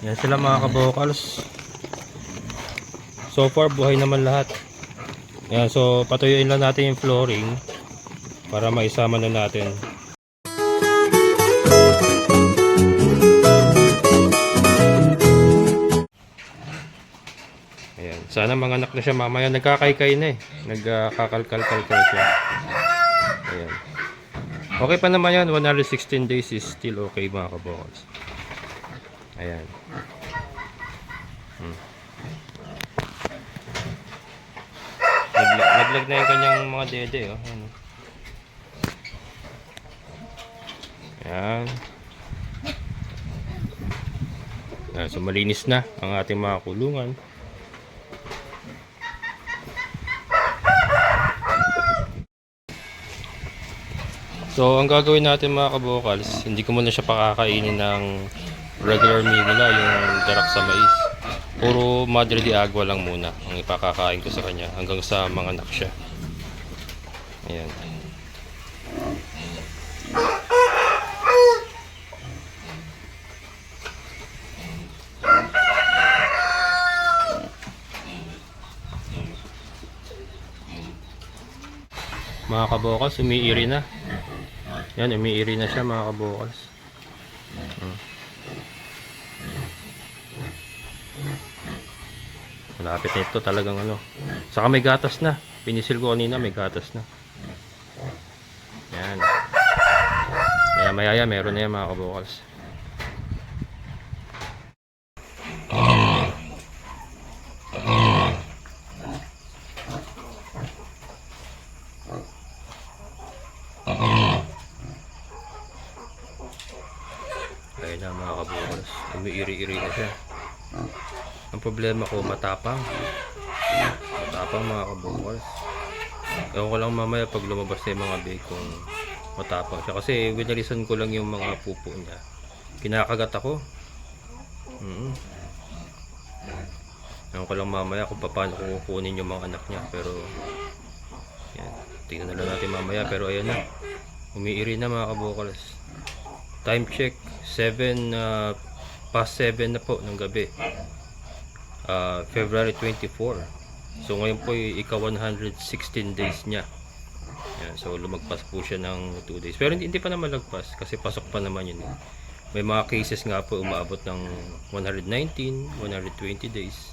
Yan sila mga kabokals. So far buhay naman lahat. Yan, so patuyuin lang natin yung flooring para maisama na natin. Ayan, sana manganak na siya mamaya. Nagkakaykay na eh. Nagkakalkal-kalkal siya. Ayan. Okay pa naman yan. 116 days is still okay mga kabokals. Ayan. Naglag na yung kanyang mga dede. Oh. Ayan. Ayan. So malinis na ang ating mga kulungan. So ang gagawin natin mga kabokals, hindi ko muna siya pakakainin ng regular meal nila, yung darak sa mais. Puro madre de agua lang muna ang ipakakain ko sa kanya hanggang sa manganak siya. Ayan. Mga kabokals, umiiri na. Yan, umiiri na siya mga kabokals. Malapit na ito talagang ano. Saka may gatas na. Pinisil ko kanina, may gatas na. Yan. Maya meron na yan mga kabokals. Ayun na mga kabokals. Umiiri-iri na siya. Ang problema ko, matapang. Matapang mga kabokals. Ewan ko lang mamaya pag lumabas na yung mga bacon, matapang siya. Kasi winalisan ko lang yung mga pupo niya. Kinakagat ako. Ewan ko lang mamaya kung paano kukunin yung mga anak niya. Pero, yan. Tingnan na lang natin mamaya. Pero ayan na. Umiiri na mga kabokals. Time check. 7 past 7 na po ng gabi. February 24. So ngayon po ika-116 days niya. Yan, so lumagpas po siya ng 2 days. Pero hindi pa naman lagpas kasi pasok pa naman yun. May mga cases nga po umaabot ng 119, 120 days.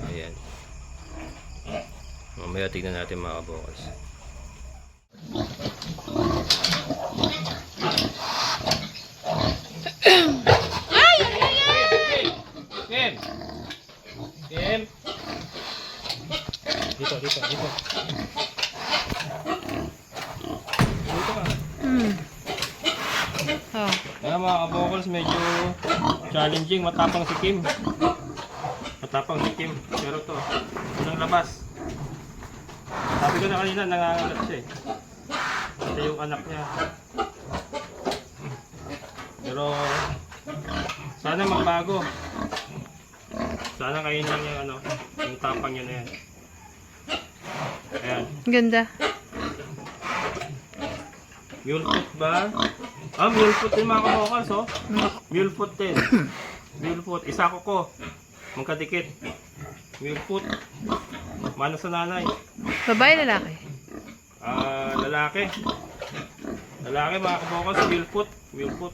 Ayan. Mamaya tignan natin mga kabokals. Kim. Dito. Dito ka. Oh. Ayan mga kabokals, medyo challenging. Matapang si Kim. Pero to, unang labas. Sabi ko na kanina, nangangagat siya eh. Ito yung anak niya. Pero, sana magbago. Sana kainin niya ano, yung tapang niya na yan. Ayan. Ganda. Mule foot ba? Mule foot din mga kabokals, oh. Mule foot din. Mule foot. Isa ko. Magkadikit. Mule foot. Mana sa nanay. Babae, lalaki? Lalaki. Lalaki mga kabokals, mule foot. Mule foot.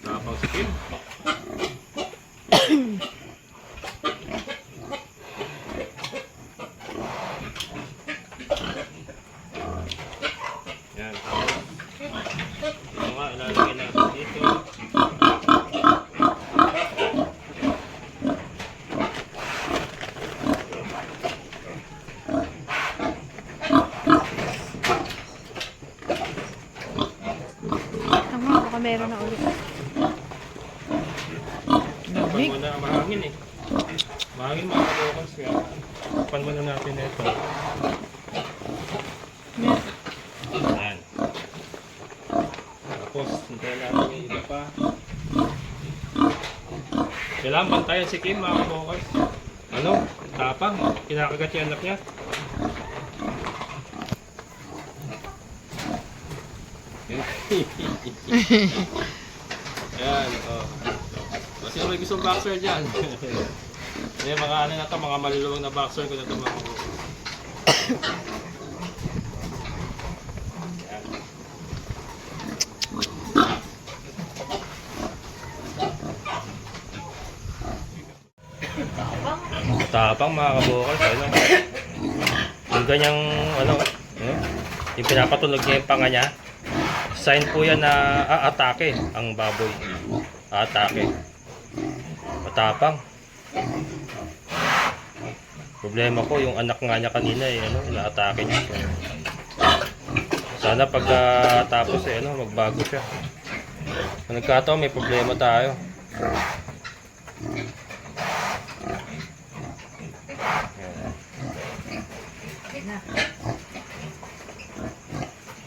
Tapang si Kim. Yan. Ito nga, ilalagay natin dito. Baka meron na ulit. Tapan muna, mahangin eh. Mahangin mga kabokals. Kaya tapan muna natin ito. Ayan. Tapos, hintayin natin yung iba pa. Kailangan bantayan si Kim mga kabokals. Ano? Tapang. Kinakagat yung anak niya. Ayan, oh. Kasi may gustong boxer dyan. Ayan, mga ano na to, mga maluluwang na boxer ko na to mga kabukol. Ayan. Tapang mga kabukol, ano? Yung ganyang, ano, yung pinapatunog niya yung panga niya, sign po yan na atake ang baboy. Atake. Matapang. Problema ko, yung anak nga niya kanina, ano, inaatake niya. Sana pagkatapos, ano, magbago siya. Kung nagkataon, may problema tayo.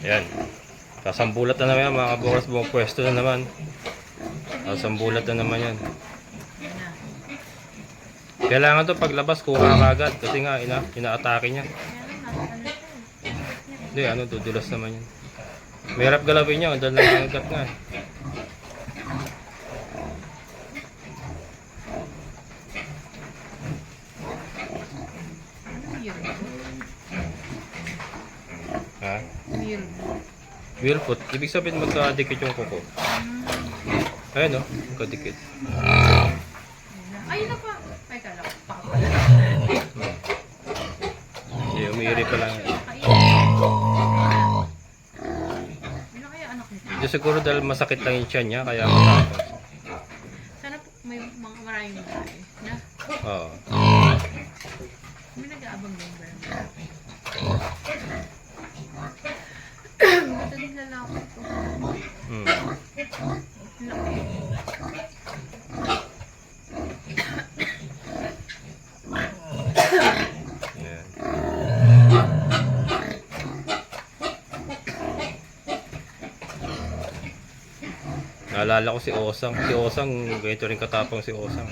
Ayan. Sasambulat na naman yan, mga kabukas, buong pwesto na naman. Sasambulat na naman yan. Kailangan to paglabas, kuha ka agad. Kasi nga, inaatake niya. Hindi, ano, dudulas naman yan. Mahirap galawin niya, dahil nangangagat nga. Ha? Wheelfoot. Ibig sabihin magkadikit yung kuko. Ayan o, magkadikit. Ayun na pa. Ay, kala ko. Hindi, umiiri pa lang yan. Ano kaya anak nito? Hindi siguro dahil masakit lang yung tiyan niya, kaya matapos. Sana po may mga maraming bahay. Na? Oo. May nag-aabang din ba? Ito din lalaki ito. Laki. Ayan. Naalala ko si Osang. Si Osang, ganito rin katapang si Osang.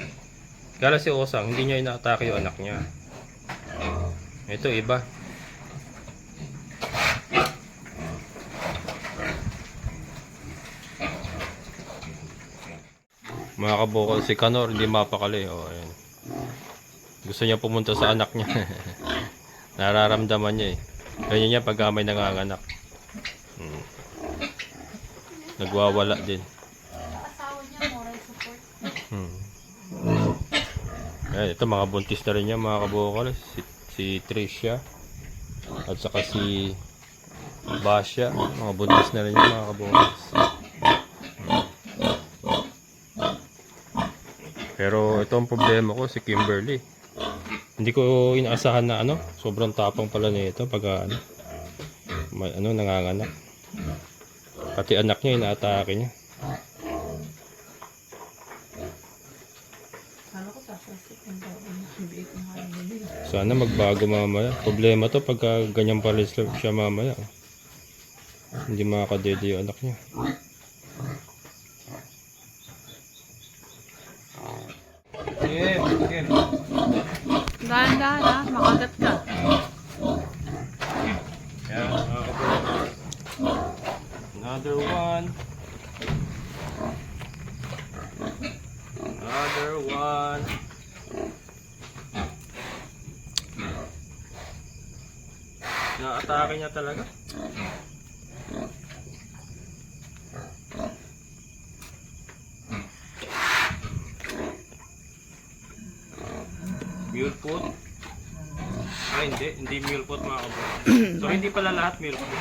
Kaya si Osang, hindi niya inaatake yung anak niya. Ito, iba. Mga kabukol, si Kanor, hindi mapakali. Oh, ayan. Gusto niya pumunta sa anak niya. Nararamdaman niya eh. Ganyan niya pag may nanganganak. Nagwawala din. Asawa niya, moral support. Ayan, ito mga buntis na rin niya mga kabukol. Si Tricia. At saka si Basya. Mga buntis na rin niya mga kabukol. Pero ito ang problema ko, si Kimberly. Hindi ko inaasahan na ano, sobrang tapang pala nito pag may nanganganak. Pati anak niya inaatake niya. Kala ko sasasip ang bibig ng hangin. Sana magbago mamaya. Problema to pagka ganyan pa rin siya mamaya. Hindi makakadede yung anak niya. Dahan-dahan ha, makagat ka. Yeah, another one. Another one. Naatake niya talaga. Mule foot? Ah, hindi mule foot mga kabukol. So hindi pala lahat mule foot.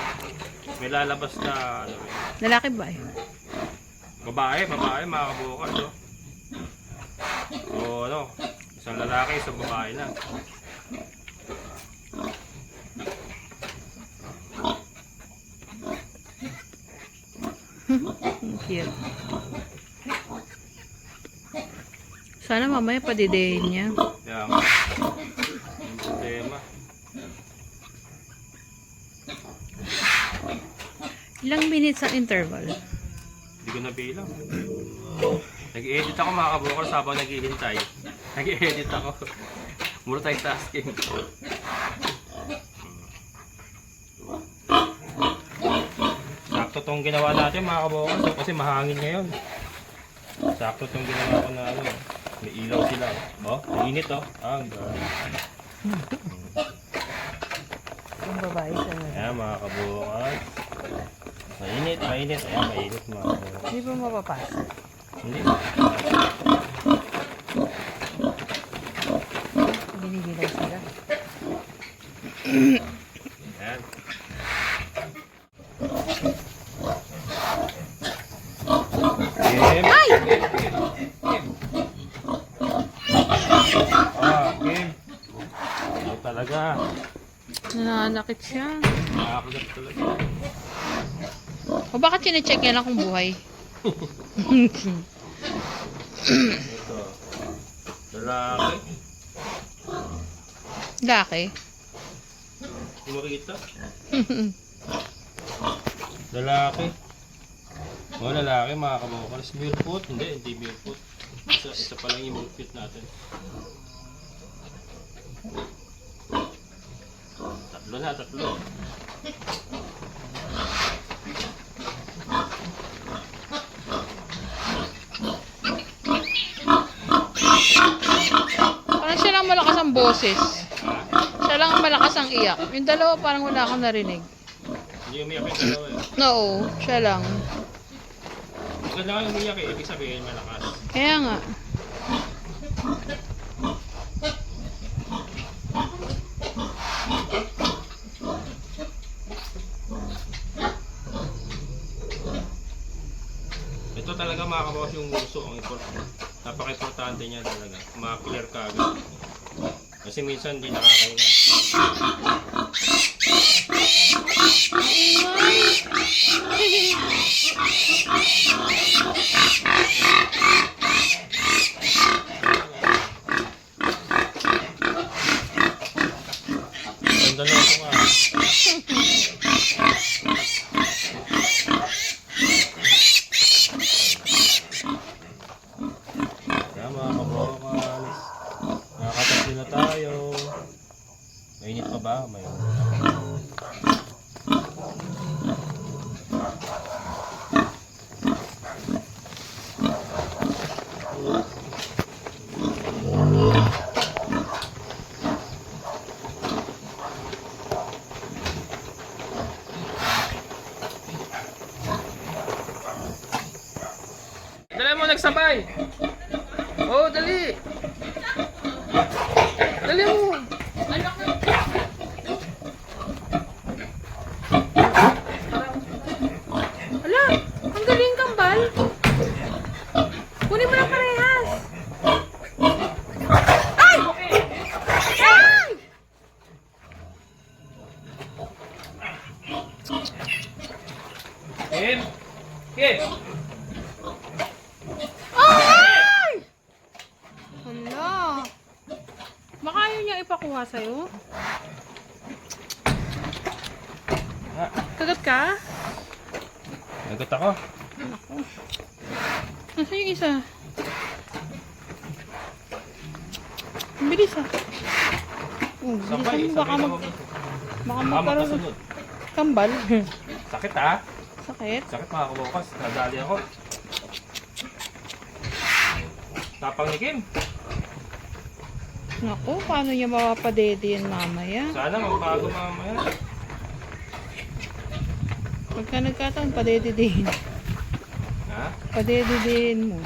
May lalabas na ano, Lalaki ba eh? babae mga kabukol. So ano, isang lalaki, isang babae na. Cute. Sana mamaya padidehin niya. Kaya nga. Yung problema. Ilang minutes ang interval? Hindi ko nabilang. Nag-edit ako mga kabukol habang naghihintay. Nag-edit ako. Multitasking. Sakto sakto tong ginawa natin mga kabukas. So, kasi mahangin ngayon. Sakto tong ginawa ko na ano. May ilaw sila. Oh, mainit oh. Ah, Ang babae sa ayan mga kabukas. Mainit, mainit. Ayan, mainit mga kabukas. Hindi ba mapapasok? Hindi. Ginigilaw sila. Ayan. Kim. Kim. Ah, Kim. Ito talaga. Nananakit siya. Nakakagat talaga. O bakit chinecheck yan akong buhay? Ito. Lalaki. Laki. Hindi mo kita? Lalaki. O lalaki mga kabukas. Barefoot? Hindi barefoot. Isa pa lang yung barefoot natin. Tatlo. Parang siya lang malakas ang boses. Siya lang ang malakas ang iyak. Yung dalawa parang wala akong narinig. Hindi umiyak yung dalawa eh. Oo, siya lang. Maganda nga umiyak eh. Ibig sabihin malakas. Kaya nga. Ito talaga mga kabawas yung uso. Napaka-importante niya talaga. Ma-clear ka agad. Kasi minsan hindi nakakahinga. Ang dalawa ko nga. Kaya mga kabawas, nakakatapos na tayo. Mainit pa ba? Mainit. Dali mo nagsabay. Oh, dali. Dali mo. Ala, ang galing kambal. Kunin mo na parehas. Ay! Ay! Kim. Kim. Ay! Hala. Baka ayaw niya ipakuha sa'yo. Kagat ka? Nagot ako. Nasaan yung isa? Ang bilis ah. Oh, Sabay, bilisan mo. sabay na Baka Baka magkaroon ng makasunod. kambal. Sakit ah. Sakit. Sakit mga kabukas. Nadali ako. Tapang ni Kim. Naku, paano niya mapapadede yan mamaya? Sana magbago mamaya. Pagka nagkataon, padede-dehin. Ha? Padede-dehin mo.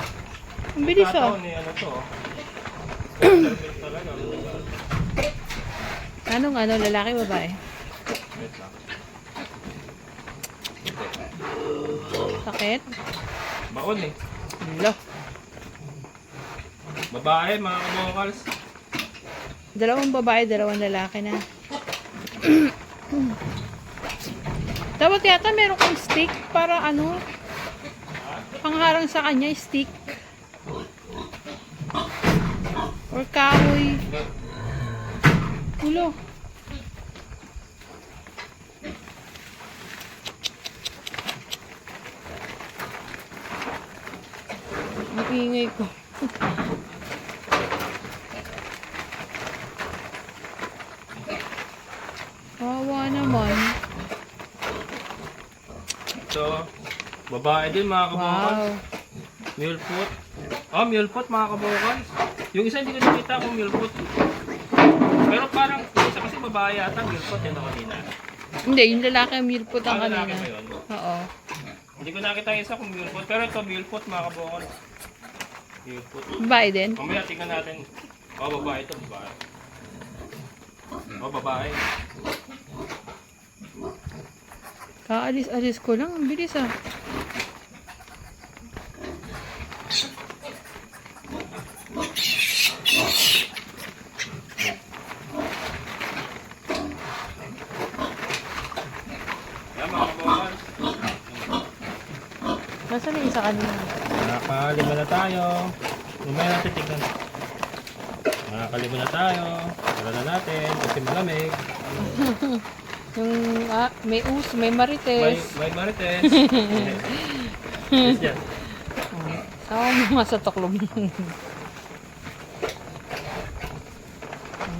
Ang bilis ah. Kataon eh, ano to? Perfect talaga. Anong ano, lalaki, babae? Wait lang. Sakit? Baon eh. Hala. Babae, mga kabukals. Dalawang babae, dalawang lalaki na. Dapat yata meron kang stick para ano, pangharang sa kanya, stick. Or kahoy. Ulo. Ang ingay ko. Kawawa naman. Ito, babae din mga kabukals. Wow. Mule foot. Oh, mule foot mga kabukals. Yung isa hindi ko nakita kung mule foot. Pero parang, yung isa kasi babae yata, mule foot yun ako kanina. Hindi, yung lalaki ang milpot ang Ah, lalaki kanina. ba yun? Oo. Hindi ko nakita yung isa kung mule foot. Pero ito, mule foot mga kabukals. Mule foot. Babae din. Mamaya tingnan natin. Oh, babae ito, babae. Oh, babae. Kaalis-alis ko lang. Ang bilis ah. Yan mga kabukals. Nasaan yung isa kanina? Nakakalima na tayo. Mamaya natin tignan. Nakakalima na tayo. Tara na natin kasi malamig. Yung may us, may May marites. marites. Yes, yan. Sama mo nga sa tuklong.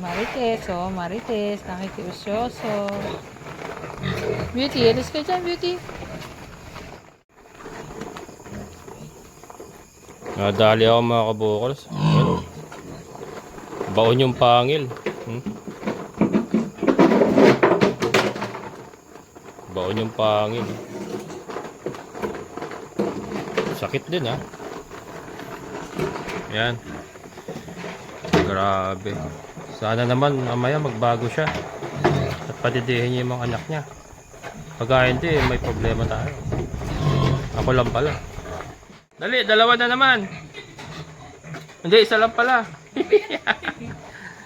Marites, oh, marites. Nakikiusyoso. Beauty, alis ka dyan, Beauty. Nadali ako mga kabukals. Ano? Baon yung pangil. Baon yung pangil. Sakit din ha. Yan. Grabe. Sana naman mamaya magbago siya. At padidihin niya yung mga anak niya. Pagka hindi, may problema tayo. Ako lang pala. Dali, dalawa na naman. Hindi, isa lang pala.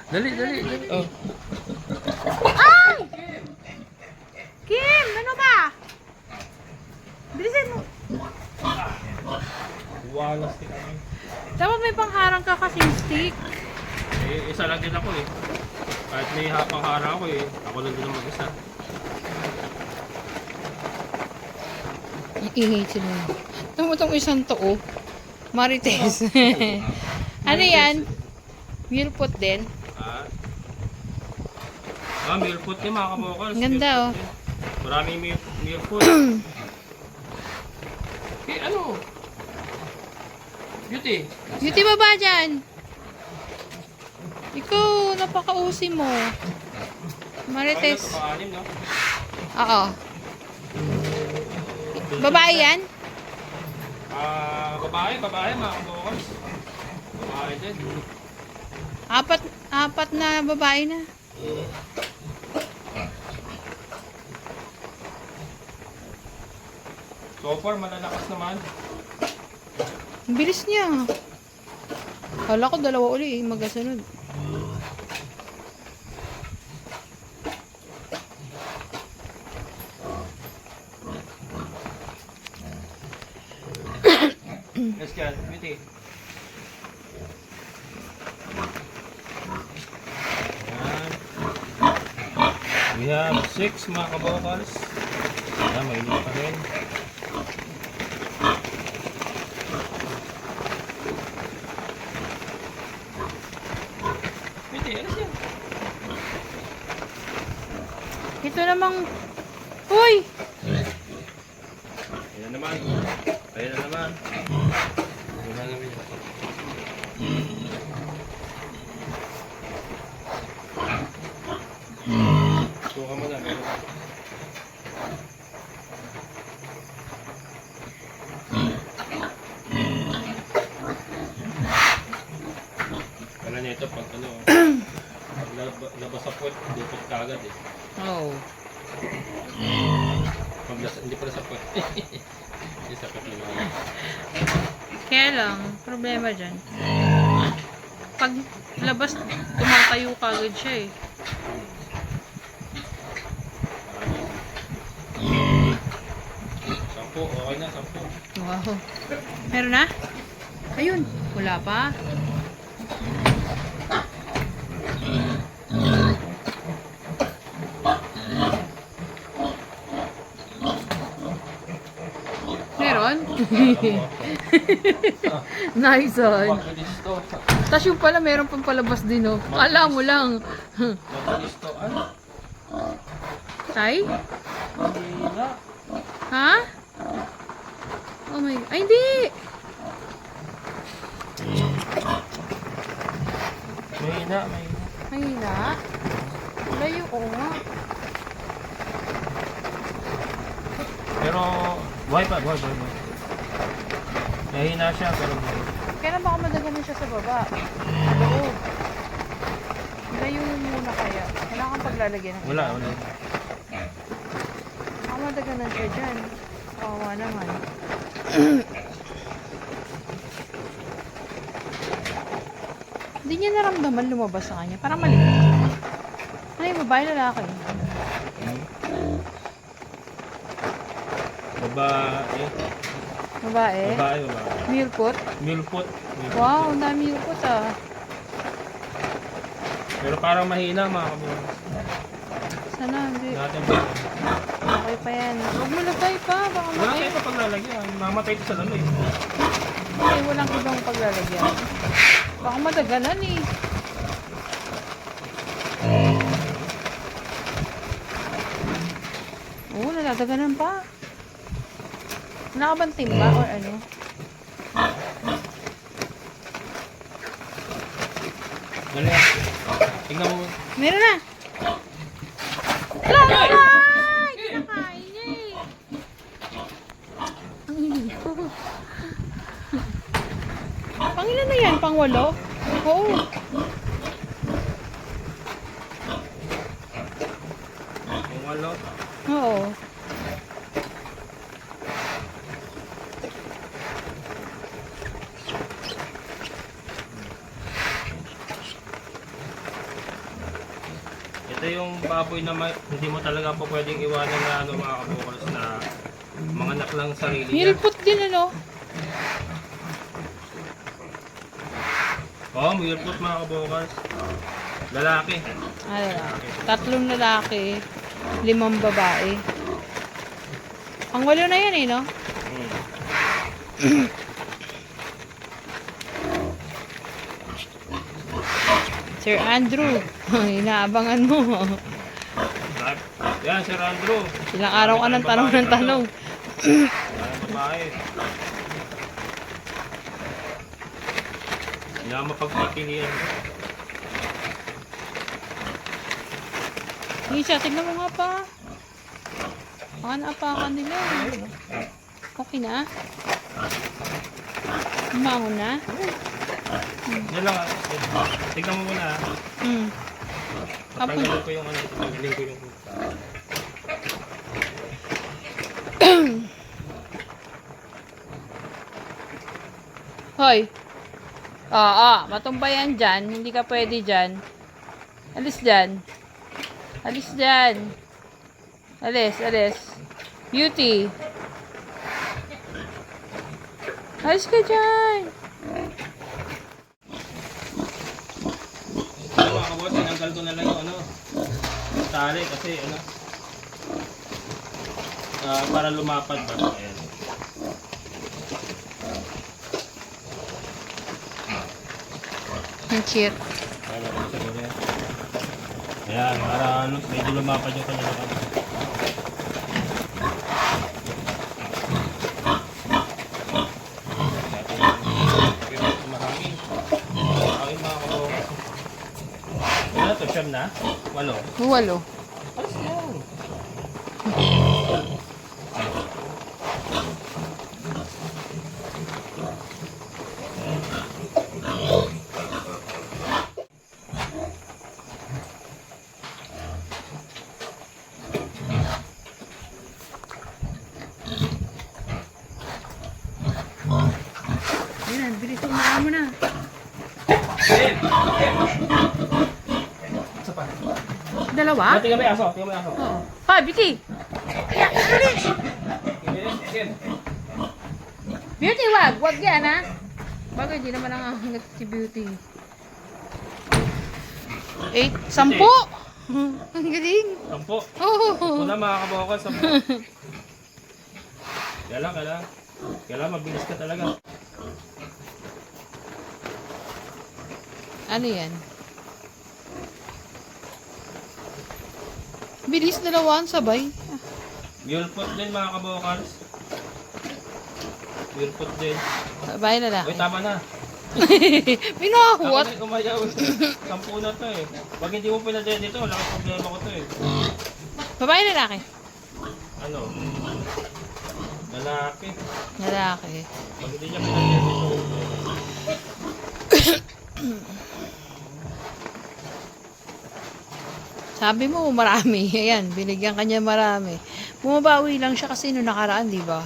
Dali, dali, dali. Oh. Ay! Kim, ano ba? Bilisan mo. Walas din ako. Dapat may pangharang ka kasing stick. Eh, isa lang din ako eh. Kahit may hapang harang ako eh. Ako lang din ang mag-isa. Ingay sila. Itong isang to, oh. Marites. Ano yan? Milpot din. Ah, meal food niya mga kabukals. Ang ganda, Meal oh. food din. Maraming meal food. Eh, ano? Beauty. Beauty baba dyan. Ikaw, napaka-usi mo. Marites. Pang-anim, no? Oo. Babae yan? Babae mga kabukals. Babae din. Apat na babae na. So far, malalakas naman. Ang bilis niya. Kala ko dalawa uli, magkasunod. Let's get Beauty. Ayan. We have 6 mga kabukals. Ayan, mainit pa rin. Beauty, alas yan. Ito namang... Uy! Ayan naman. Ayan na naman. Ayan na naman. Suka mo na. Kala nito pag ano, pag labas sa puwet, dupot ka agad eh. Oh. Hindi pala sa puwet. Hindi sa puwet lang. Kaya lang, problema dyan. Pag labas, tumatayo ka agad siya eh. Sampu, okay na, 10. Wow. Meron na? Ayun. Wala pa. Meron? Nice one. Mabilis to. Tapos yung pala, meron pang palabas din, oh. Kala mo lang. Mabilis to. Ano? Tay? Hindi na. Ha? Oh my, ay hindi! Mahina. Mahina. Layo ko nga. Pero, buhay pa. Mahina siya, pero Kailan baka madaganan siya sa baba? Sa loob. Layo muna kaya. Wala kang paglalagyan ng wala. Baka madaganan siya dyan. Kawawa naman. Hindi niya naramdaman lumabas sa kanya. Parang maliit. Ano yung babae lalaki? Babae. Babae? Babae. Milpot? Milpot. Wow, ang dami milpot ah. Pero parang mahina mga kabukas. Sana, hindi. Natin ba? Okay pa yan. Huwag mo lagay pa. Baka Wala matay. tayo pa paglalagyan. Mamatay ito sa lamay. Ay, walang ibang paglalagyan. Baka madaganan eh. Oo, naladaganan pa. Wala ka bang timba or ano? Dali. Tingnan mo. Meron na! Wala na! Kinakain niya eh. Ang hindi ko. Pangilan na yan? Pang-walo? Oo. Yung walo. Oo. Ito yung baboy na hindi mo talaga po pwedeng iwanan na ano mga kabukas na mga anak lang sarili niya. Milpot din ano? Oo, milpot mga kabukas. Lalaki. Ano na? 3 lalaki, 5 babae. Pang-walo na yan eh, no? Sir Andrew, inaabangan mo. Yan, Sir Andrew. Ilang araw ka ng tanong ng tanong. Yan, babae. Hindi na mapagpapilian. Isa, tignan mo nga pa. Baka naapakan nila. Okay na? Umangon na? Yan lang. Tignan mo muna. Kapag Tanggalin ko yung ano. Tanggalin ko yung... Hoy. Oo, matumba yan dyan. Hindi ka pwede dyan. Alis dyan. Alis dyan. Alis. Beauty. Alis ka dyan. Ano mga kabukas, tinanggal ko na lang yung ano. Tali kasi ano. Para lumapad ba? Ayan. Ang cute. Ayan, para medyo lumapad yung kanya naman. Mahangin. Mahangin mga kabukas. Ano to, siyam na? 8. Walo. Alas yan. Ayan, bilis umaga mo na. Isa pa. Dalawa? Tingnan mo yung aso. Tingnan mo yung aso. Oo. Hoy, Beauty! Beauty, wag! Wag yan, ha? Bagay, di naman nangangagat si Beauty. 8, 10! Ang galing! 10. Oh. Una mga kabukas. 10. Kailangan mabilis ka talaga. Ano yan? Bilis dalawaan sabay. Mulpot din mga kabokals. Wilpot din. Babae lalaki. Uy, tama na. Pinahuwat. Ako na umayaw. 10 na to eh. Pag hindi mo pinadyan dito, wala kang problema ko to eh. Babae lalaki. Ano? Lalaki. Lalaki. Pag hindi niya pinadyan dito. Sabi mo, marami. Ayan, binigyan kanya marami. Bumabawi lang siya kasi nung nakaraan, di ba?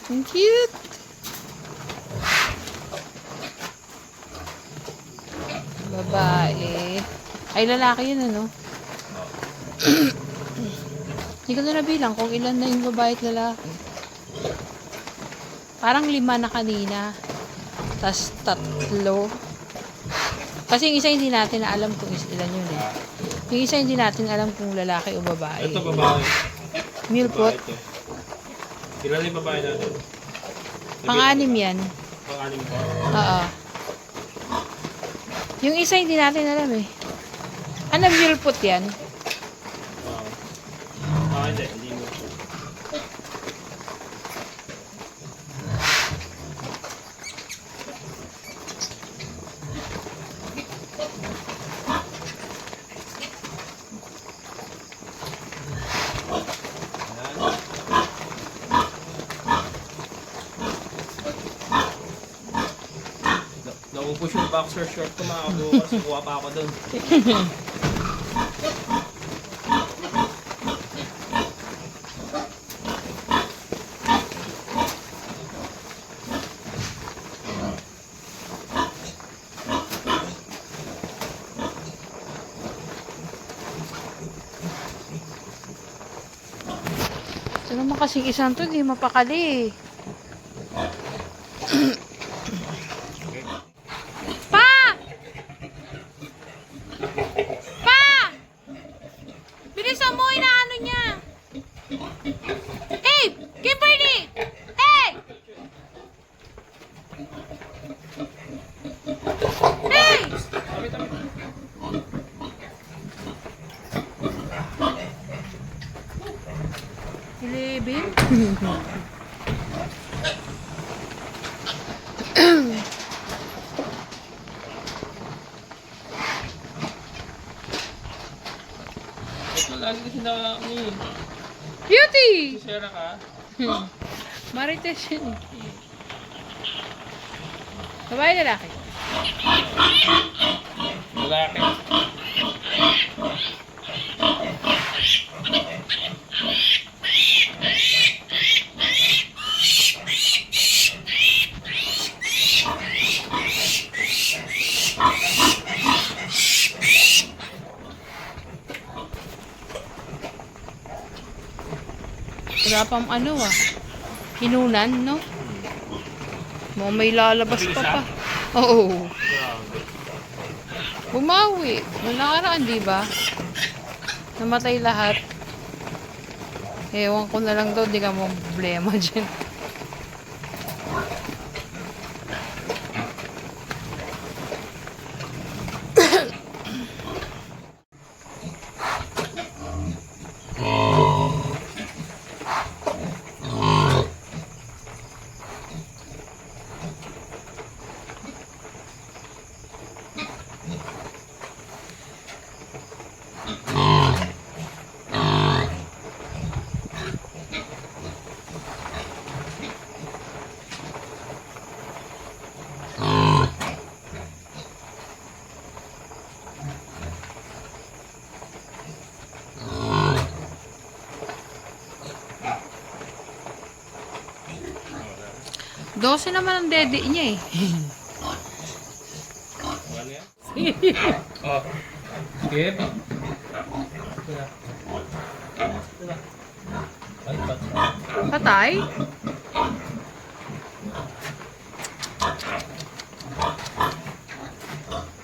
Ang cute. Babae. Ay, lalaki yun, ano? Hindi ko na nabilang kung ilan na yung babae at lalaki. Parang 5 na kanina. Tas 3. Kasi yung isa hindi natin na alam kung ilan yun eh. Yung isa hindi natin alam kung lalaki o babae. Ito babae. Milpot. Babae ito. Ilan yung babae natin? Pang-anim yan. Pang-anim ba? Oo. Yung isa hindi natin alam eh. Ano milpot yan? Oo. Hindi. Hindi mo. Naubos yung boxer short ko mga kabukas. Kuha pa ako dun. Ito naman kasing isang to, hindi mapakali. Pa! Pa! Bilisan mo, inaano niya. Hey! Kimberly! Hey! Hey! 11? Ito lagi kasi na Beauty! si Sarah ka. Marites yun eh. Babae lalaki. Lalaki. Wala pang ano hinunan, no? May lalabas pa. Oo. Bumawi. Nung nakaraan, di ba? Namatay lahat. Ewan ko na lang daw, di ka mo problema dyan. Dose naman ang dede niya eh. Ano yan? Oh. Skip. Ay, Patay?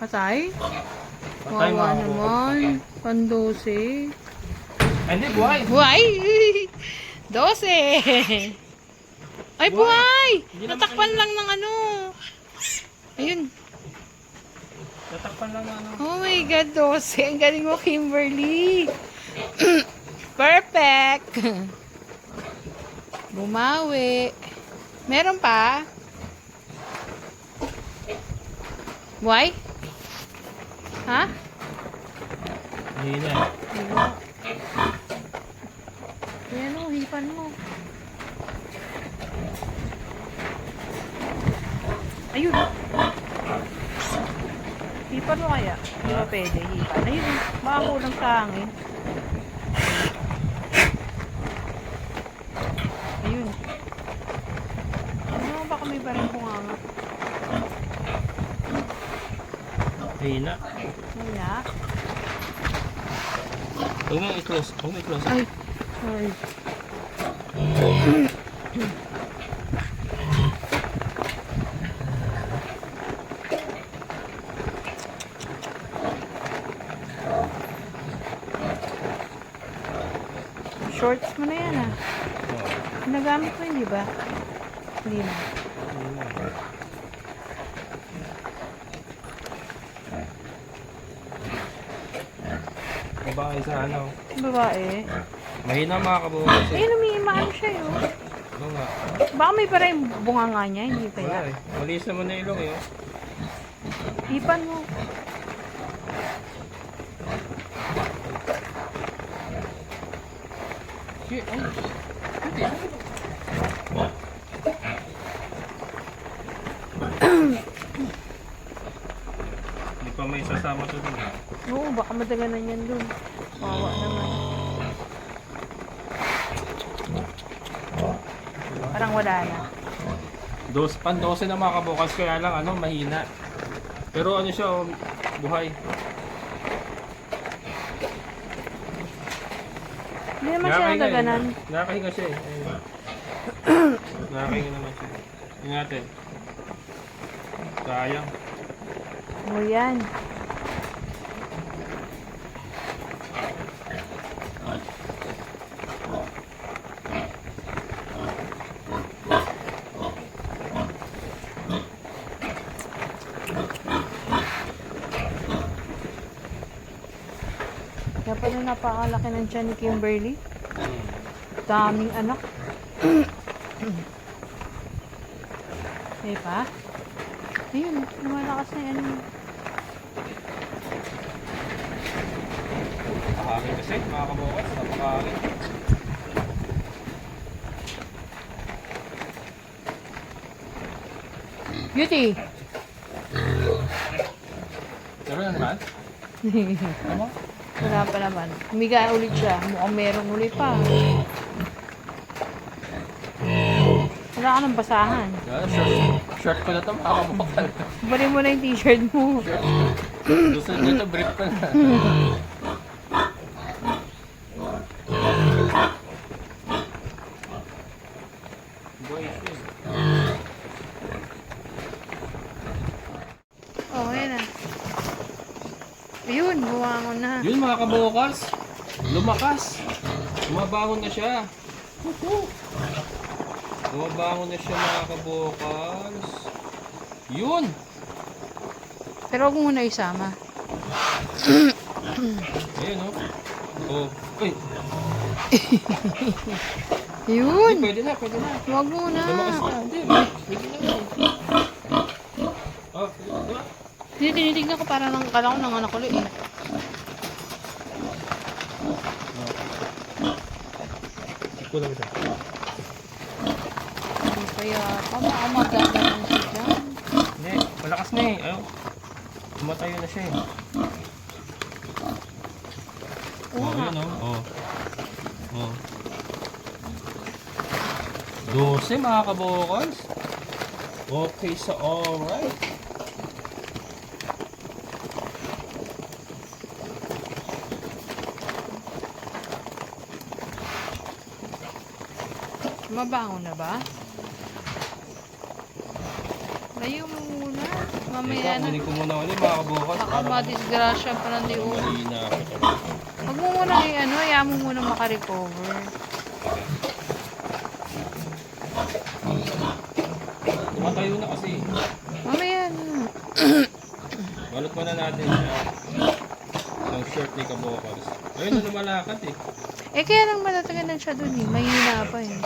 Patay? Patay, Wawa mga naman. Pandose. Ay, hindi, buhay. Buhay! 12! Ay, buhay! Hindi naman Natakpan lang ng ano. Ayun. Tatakpan lang ano. Oh my God, 12. Ang galing mo, Kimberly. Perfect! Bumawi. Meron pa? Why? Ha? Hindi na. Wala. Ayan o, hipan mo. Ayun. Hipan mo kaya? Hindi ba pwede, hipan. Ayun, baka kulang sa hangin. Ayun. Ano, baka may barang bunganga. Hina. Wala. Huwag mo i-close. Huwag mo i-close. Ay, sorry. Shorts mo na yan ah. Nagamit mo hindi ba? Hindi mo. Babae sa ano. Babae. Mahina mga kabukas eh. Ayun, umiimaan siya yun. Ano nga. Baka may parang bunga nga niya, hindi Wala kaya. eh. Malinis naman na ilong eh. Ipan mo. Shit. Ay. Hindi pa may sasama to dun. Oo, baka madaganan yan dun. Wawa naman. Parang wala na. Pan-12 na mga kabukas kaya lang ano, mahina. Pero ano siya, oh, buhay. Hindi naman siya nadaganan. Nakakahinga siya eh. Ayun. Nakakahinga naman siya. Ingatan. Sayang. O yan. Kaya pala napakalaki ng tiyan ni Kimberly. Daming anak. May pa? Ayun, lumalakas na yan. Napakahangin kasi mga kabukas. Napakahangin. Beauty! Pero yan naman? Ano? Wala pa naman. Humiga ulit siya. Mukhang meron ulit pa. Wala ka ng basahan. Short ko na ito mga kabukas. Balik mo na yung t-shirt mo. Gusto nito brief pa na. Boy, shit. Oh, ayan na. Ayun, buwangon na. Yun mga kabukas. Lumakas. Bumabangon na siya. Bumabangon na siya mga kabukas. Yun. Pero huwag mo muna isama. Ayun oh. Oh. Uy. Yun! Pwede na, pwede na. Huwag muna. Lumakas na. Hindi, pwede na. Oh, pwede na. Hindi, tinitignan ko para nang kala ko ng anak ulit eh. Kulang isa. Hindi pa yata. Baka magaganon siya dyan. Hindi, malakas na eh. Ayaw. Tumatayo na siya eh. Oo Oh, nga. yun oh. Oh. Oh. 12 mga kabukals. Okay sa alright. Mabango na ba? Layo mo muna. Mamaya na. Kunin ko muna ulit mga kabukals. Baka madisgrasya pa ng liwan. Malina ako talaga. Huwag mo muna i-ano, ayaw mo muna makarecover. Tumatayo na kasi. Mamaya na. Balot muna natin siya. Ang short ni kabukals. Ayun na lumalakad eh. Eh, kaya lang matatagalan siya dun eh. Mahina pa eh.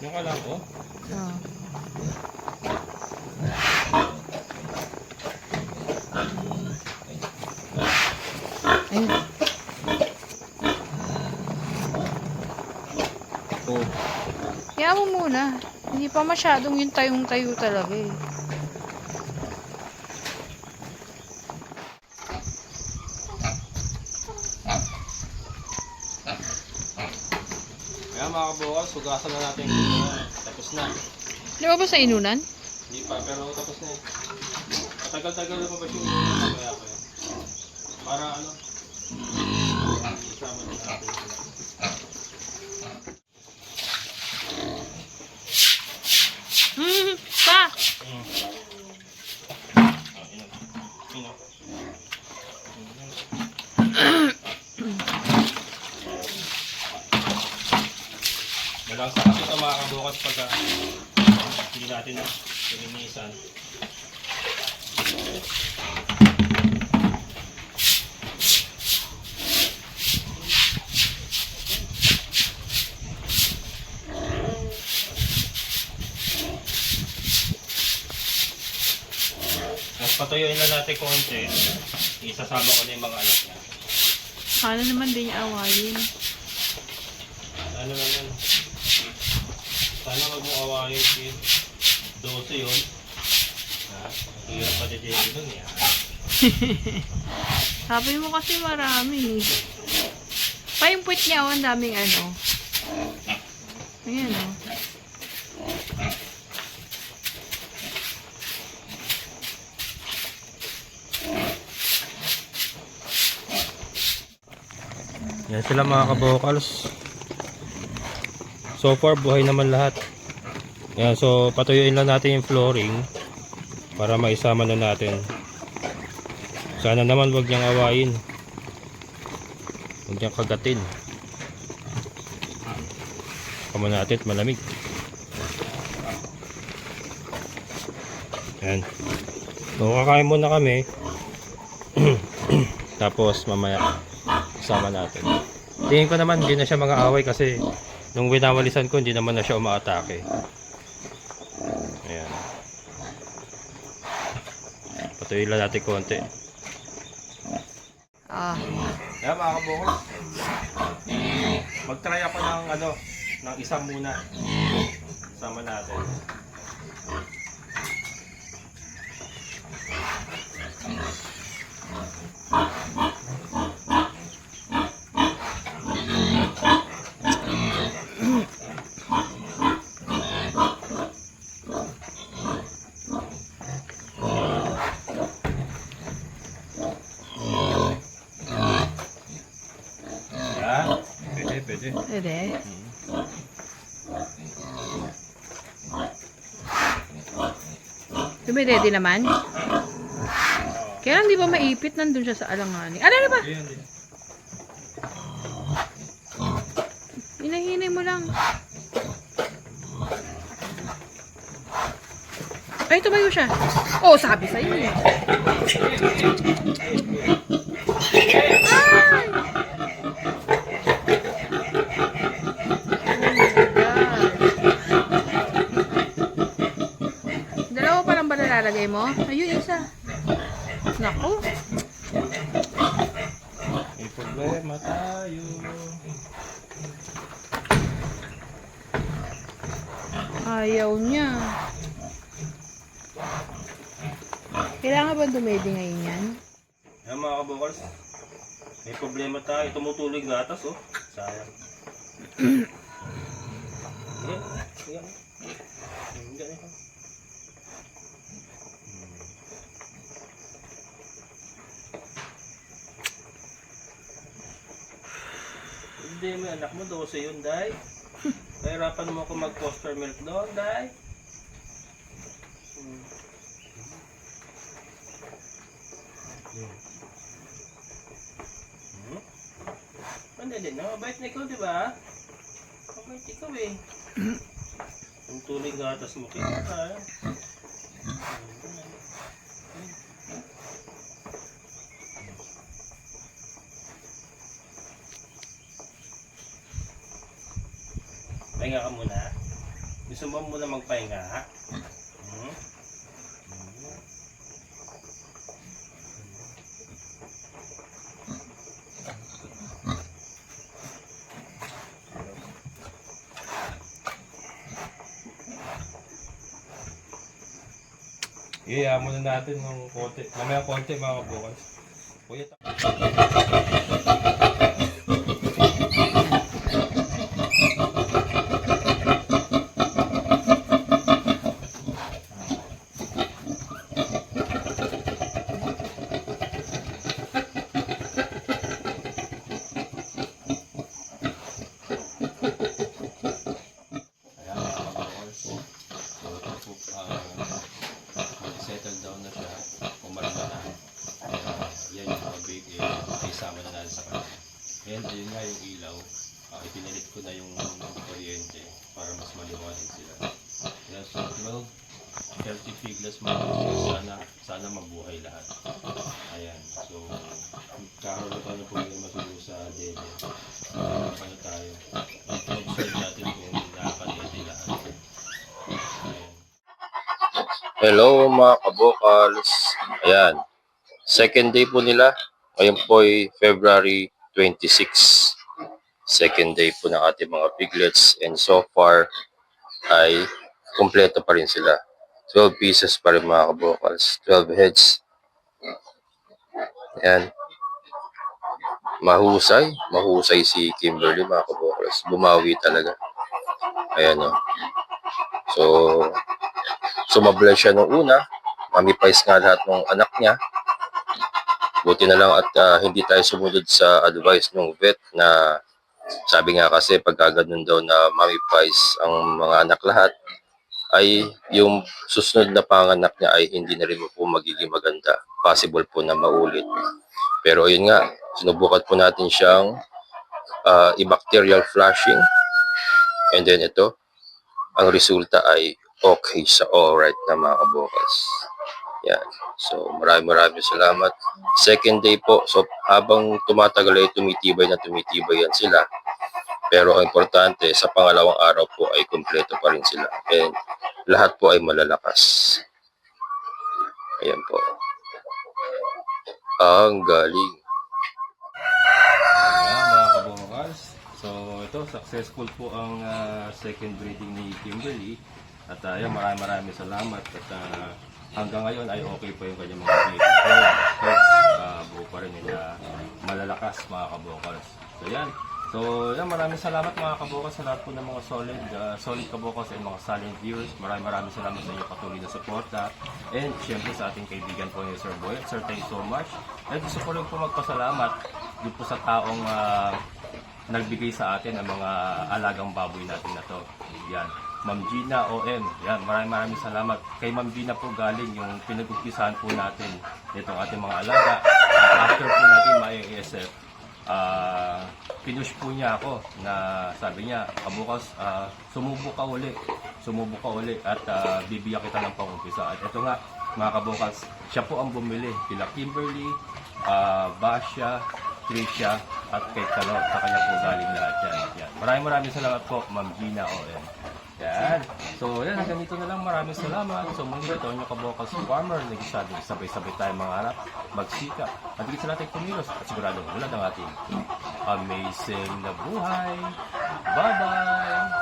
Yung ka lang po. Oh. Ayun. Oh. Kaya mo muna. Hindi pa masyadong yung tayong-tayo talaga eh. Kaya mga kabukas, hugasan na natin yung tapos na. Di ba ba sa inunan? Hindi pa, pero tapos na eh. Matagal-tagal na pa ba yung mamaya pa yun. Para ano, isama na natin. Pa! Malangsa kasi ito mga kabukas pagka hindi natin na pininisan. Mas patuyuin na natin konti, isasama ko na yung mga anak niya. Sana naman din niya awayin. Ano naman, sana wag mo awayin si 12 yun. Hirap pa din dun yan. Sabi mo kasi marami. Pa yung puwit niya, ang daming ano. Ayan o. Yan sila mga kabokals. So far buhay naman lahat. Yan, so patuyuin lang natin yung flooring para maisama na natin. Sana naman wag niyang awayin. Huwag niyang kagatin. Kamo natin at malamig. Yan. So kakain muna kami. Tapos mamaya sama natin. Tingin ko naman hindi na siya mga away kasi nung winawalisan ko hindi naman na siya umaatake. Ayan. Patuloy lang natin konti. Ah. Kaya mga kabukos, mag-try ako ng ano, ng isa muna. Sama natin. Pwede. Pwede. Ready naman? Kaya lang di ba maipit nandun siya sa alanganin? Ano na ba? Hinahinay mo lang. Ay, tumayo siya. Oh, sabi sa'yo eh. Ay! Dalawa pa lang ba nalalagay mo? Ayun, isa. Naku. May problema tayo. Ayaw niya. Kailangan ba dumedi ngayon yan? Ayan mga kabukals, may problema tayo. Tumutuloy gatas oh. Sayang. Yan. Yan. Yan. Hindi mo anak mo 12 yun, Day. Kahirapan mo ako mag-foster milk doon, Day. Hindi din, mabait na ikaw, di ba? Mabait ikaw eh. Ang tuloy gatas mo kita. Pahinga ka muna. Gusto mo muna magpahinga, ha? Hmm? Yeah, muna natin ng konti. Mamaya konti mga kabukas. Kuya, ayan mga kabukas. So ito po, settle down na siya. Umarga na. Yan yung mga big isama na natin sa kanya. And ayun nga yung ilaw. Ipinalit ko na yung kuryente para mas maliwanag sila. Yan, so 12 healthy piglets mga kabukas. Sana mabuhay lahat. Ayan. So karoon na po yung matulog sa dede. Ano tayo? Observe natin kung nakakadede lahat. Ayan. Hello mga kabokals. Ayan. Second day po nila. Ngayon po ay February 26. Second day po ng ating mga piglets. And so far ay kumpleto pa rin sila. 12 pieces pa rin mga kabokals. 12 heads. Ayan. Mahusay. Mahusay si Kimberly mga kabokals. Bumawi talaga. Ayan o. So, sumablay siya nung una. Mamipais nga lahat ng anak niya. Buti na lang at hindi tayo sumunod sa advice ng vet na sabi nga kasi pagka ganun daw na mamipais ang mga anak lahat, ay yung susunod na panganak niya ay hindi na rin po magiging maganda. Possible po na maulit. Pero ayun nga, sinubukan po natin siyang i-bacterial flushing. And then ito, ang resulta ay okay sa alright na mga kabukas. Yan. So, maraming salamat. Second day po. So, habang tumatagal ay tumitibay yan sila. Pero ang importante, sa pangalawang araw po ay kumpleto pa rin sila. And lahat po ay malalakas. Ayan po. Ang galing. Ayan mga kabukas. So, ito, successful po ang second breeding ni Kimberly. At ayan, maraming salamat. At hanggang ngayon ay okay po yung kanyang mga heads. Buo pa rin nila malalakas mga kabokals. So yan. So yan, maraming salamat mga kabokals sa lahat po ng mga solid kabokals and mga silent viewers. Maraming salamat sa inyong patuloy na suporta. And syempre sa ating kaibigan po ni Sir Boy. Sir, thanks so much. And gusto ko rin po magpasalamat dito po sa taong nagbigay sa atin ng mga alagang baboy natin na to. Yan. Ma'am Gina OM. Yan, maraming salamat. Kay Ma'am Gina po galing yung pinag-upisahan po natin itong ating mga alaga. After po natin ma-ASF, pinush po niya ako na sabi niya, kabukas, sumubo ka uli at bibigyan kita ng pang-umpisa. At ito nga, mga kabukas, siya po ang bumili. Kila Kimberly, Basha, Tricia, at kay Talot. Sa kanya po galing lahat yan. Yan. Maraming salamat po, Ma'am Gina OM. Yan. So, yan. Hanggang dito na lang. Maraming salamat. So, muli ito yung kabokals farmer. Nagsasabi, sabay-sabay tayo mga anak. Magsikap. At higit sa natin kumilos. At siguradong ulad ang ating amazing na buhay. Bye-bye!